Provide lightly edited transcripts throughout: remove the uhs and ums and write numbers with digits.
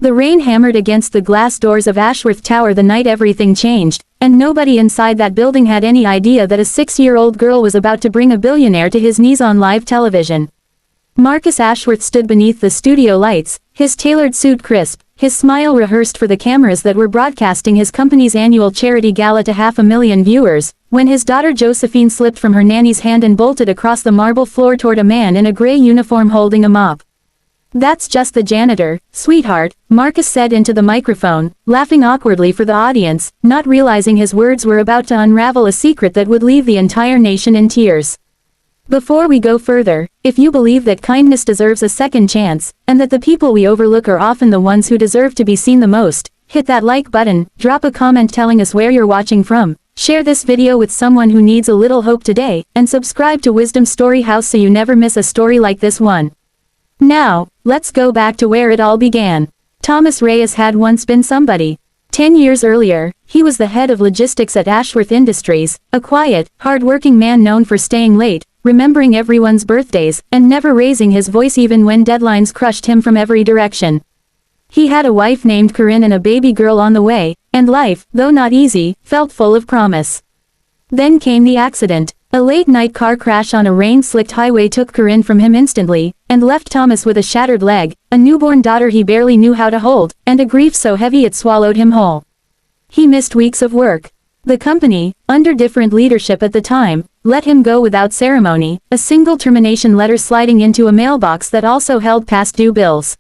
The rain hammered against the glass doors of Ashworth Tower the night everything changed, and nobody inside that building had any idea that a 6-year-old girl was about to bring a billionaire to his knees on live television. Marcus Ashworth stood beneath the studio lights, his tailored suit crisp, his smile rehearsed for the cameras that were broadcasting his company's annual charity gala to 500,000 viewers, when his daughter Josephine slipped from her nanny's hand and bolted across the marble floor toward a man in a gray uniform holding a mop. "That's just the janitor, sweetheart," Marcus said into the microphone, laughing awkwardly for the audience, not realizing his words were about to unravel a secret that would leave the entire nation in tears. Before we go further, if you believe that kindness deserves a second chance, and that the people we overlook are often the ones who deserve to be seen the most, hit that like button, drop a comment telling us where you're watching from, share this video with someone who needs a little hope today, and subscribe to Wisdom Story House so you never miss a story like this one. Now, let's go back to where it all began. Thomas Reyes had once been somebody. 10 years earlier, he was the head of logistics at Ashworth Industries, a quiet, hard-working man known for staying late, remembering everyone's birthdays, and never raising his voice even when deadlines crushed him from every direction. He had a wife named Corinne and a baby girl on the way, and life, though not easy, felt full of promise. Then came the accident. A late-night car crash on a rain-slicked highway took Corinne from him instantly, and left Thomas with a shattered leg, a newborn daughter he barely knew how to hold, and a grief so heavy it swallowed him whole. He missed weeks of work. The company, under different leadership at the time, let him go without ceremony, a single termination letter sliding into a mailbox that also held past due bills.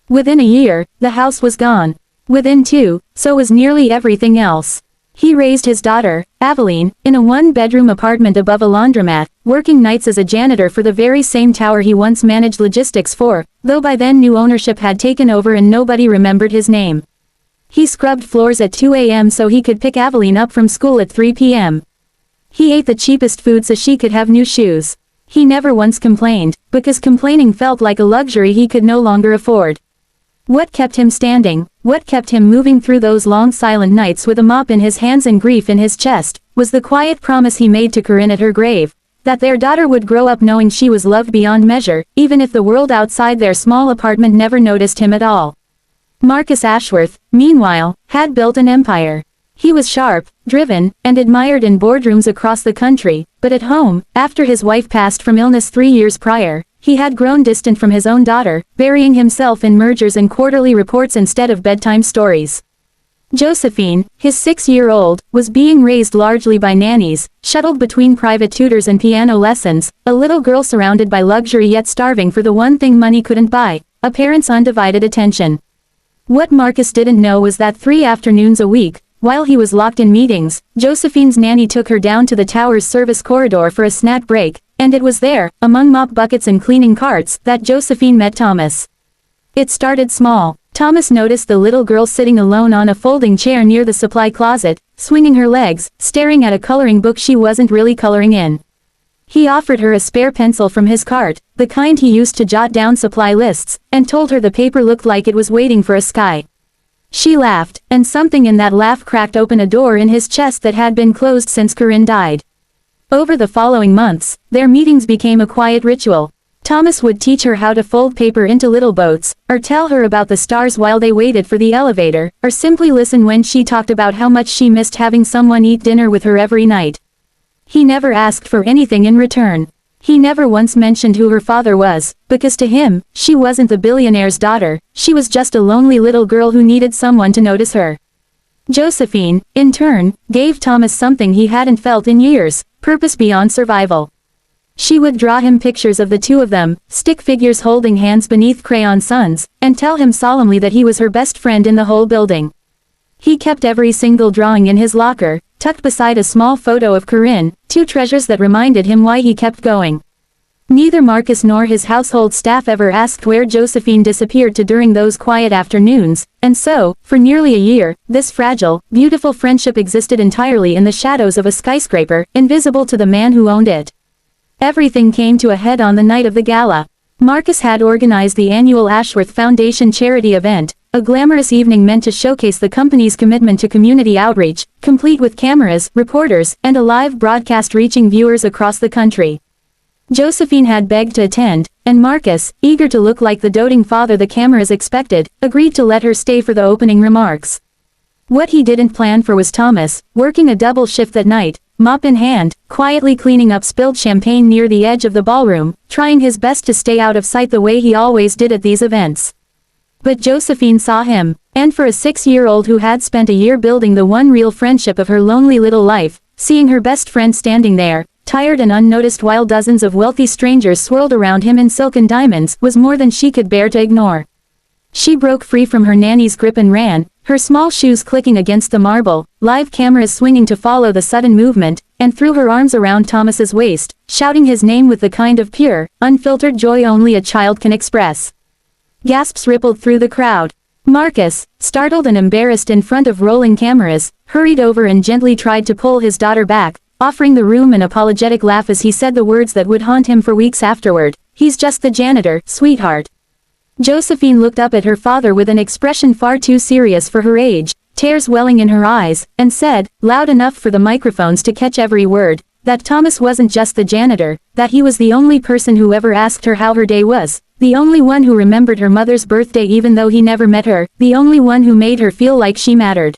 Within a year, the house was gone. Within 2, so was nearly everything else. He raised his daughter, Aveline, in a one-bedroom apartment above a laundromat, working nights as a janitor for the very same tower he once managed logistics for, though by then new ownership had taken over and nobody remembered his name. He scrubbed floors at 2 a.m. so he could pick Aveline up from school at 3 p.m. He ate the cheapest food so she could have new shoes. He never once complained, because complaining felt like a luxury he could no longer afford. What kept him standing, what kept him moving through those long silent nights with a mop in his hands and grief in his chest, was the quiet promise he made to Corinne at her grave, that their daughter would grow up knowing she was loved beyond measure, even if the world outside their small apartment never noticed him at all. Marcus Ashworth, meanwhile, had built an empire. He was sharp, driven, and admired in boardrooms across the country, but at home, after his wife passed from illness 3 years prior, he had grown distant from his own daughter, burying himself in mergers and quarterly reports instead of bedtime stories. Josephine, his 6-year-old, was being raised largely by nannies, shuttled between private tutors and piano lessons, a little girl surrounded by luxury yet starving for the one thing money couldn't buy, a parent's undivided attention. What Marcus didn't know was that 3 afternoons a week, while he was locked in meetings, Josephine's nanny took her down to the tower's service corridor for a snack break, and it was there, among mop buckets and cleaning carts, that Josephine met Thomas. It started small. Thomas noticed the little girl sitting alone on a folding chair near the supply closet, swinging her legs, staring at a coloring book she wasn't really coloring in. He offered her a spare pencil from his cart, the kind he used to jot down supply lists, and told her the paper looked like it was waiting for a sky. She laughed, and something in that laugh cracked open a door in his chest that had been closed since Corinne died. Over the following months, their meetings became a quiet ritual. Thomas would teach her how to fold paper into little boats, or tell her about the stars while they waited for the elevator, or simply listen when she talked about how much she missed having someone eat dinner with her every night. He never asked for anything in return. He never once mentioned who her father was, because to him, she wasn't the billionaire's daughter, she was just a lonely little girl who needed someone to notice her. Josephine, in turn, gave Thomas something he hadn't felt in years, purpose beyond survival. She would draw him pictures of the two of them, stick figures holding hands beneath crayon suns, and tell him solemnly that he was her best friend in the whole building. He kept every single drawing in his locker, tucked beside a small photo of Corinne, 2 treasures that reminded him why he kept going. Neither Marcus nor his household staff ever asked where Josephine disappeared to during those quiet afternoons, and so, for nearly a year, this fragile, beautiful friendship existed entirely in the shadows of a skyscraper, invisible to the man who owned it. Everything came to a head on the night of the gala. Marcus had organized the annual Ashworth Foundation charity event, a glamorous evening meant to showcase the company's commitment to community outreach, complete with cameras, reporters, and a live broadcast reaching viewers across the country. Josephine had begged to attend, and Marcus, eager to look like the doting father the cameras expected, agreed to let her stay for the opening remarks. What he didn't plan for was Thomas, working a double shift that night, mop in hand, quietly cleaning up spilled champagne near the edge of the ballroom, trying his best to stay out of sight the way he always did at these events. But Josephine saw him, and for a 6-year-old who had spent a year building the one real friendship of her lonely little life, seeing her best friend standing there, tired and unnoticed while dozens of wealthy strangers swirled around him in silk and diamonds, was more than she could bear to ignore. She broke free from her nanny's grip and ran, her small shoes clicking against the marble, live cameras swinging to follow the sudden movement, and threw her arms around Thomas's waist, shouting his name with the kind of pure, unfiltered joy only a child can express. Gasps rippled through the crowd. Marcus, startled and embarrassed in front of rolling cameras, hurried over and gently tried to pull his daughter back, offering the room an apologetic laugh as he said the words that would haunt him for weeks afterward. "He's just the janitor, sweetheart." Josephine looked up at her father with an expression far too serious for her age, tears welling in her eyes, and said, loud enough for the microphones to catch every word, that Thomas wasn't just the janitor, that he was the only person who ever asked her how her day was, the only one who remembered her mother's birthday even though he never met her, the only one who made her feel like she mattered.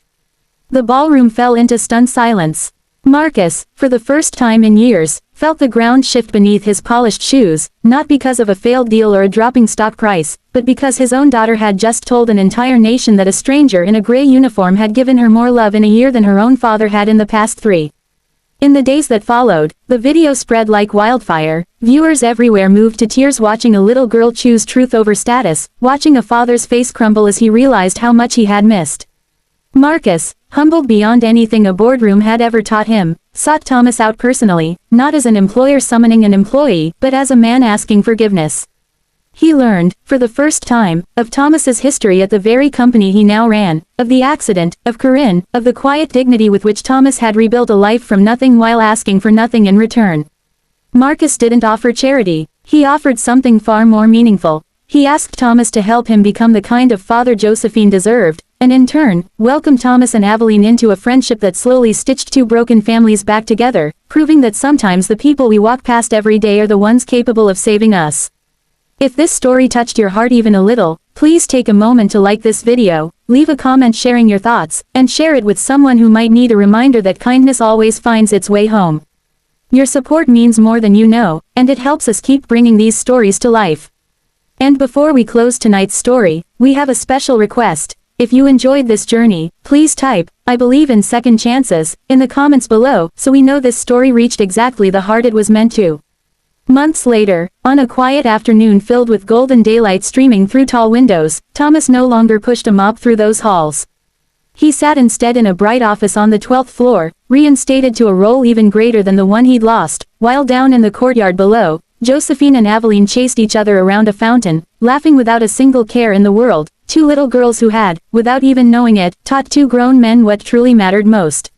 The ballroom fell into stunned silence. Marcus, for the first time in years, felt the ground shift beneath his polished shoes, not because of a failed deal or a dropping stock price, but because his own daughter had just told an entire nation that a stranger in a gray uniform had given her more love in a year than her own father had in the past 3. In the days that followed, the video spread like wildfire. Viewers everywhere moved to tears watching a little girl choose truth over status, watching a father's face crumble as he realized how much he had missed. Marcus, humbled beyond anything a boardroom had ever taught him, sought Thomas out personally, not as an employer summoning an employee, but as a man asking forgiveness. He learned, for the first time, of Thomas's history at the very company he now ran, of the accident, of Corinne, of the quiet dignity with which Thomas had rebuilt a life from nothing while asking for nothing in return. Marcus didn't offer charity, he offered something far more meaningful. He asked Thomas to help him become the kind of father Josephine deserved, and in turn, welcomed Thomas and Aveline into a friendship that slowly stitched 2 broken families back together, proving that sometimes the people we walk past every day are the ones capable of saving us. If this story touched your heart even a little, please take a moment to like this video, leave a comment sharing your thoughts, and share it with someone who might need a reminder that kindness always finds its way home. Your support means more than you know, and it helps us keep bringing these stories to life. And before we close tonight's story, we have a special request. If you enjoyed this journey, please type, "I believe in second chances," in the comments below, so we know this story reached exactly the heart it was meant to. Months later, on a quiet afternoon filled with golden daylight streaming through tall windows, Thomas no longer pushed a mop through those halls. He sat instead in a bright office on the 12th floor, reinstated to a role even greater than the one he'd lost, while down in the courtyard below, Josephine and Aveline chased each other around a fountain, laughing without a single care in the world, 2 little girls who had, without even knowing it, taught 2 grown men what truly mattered most.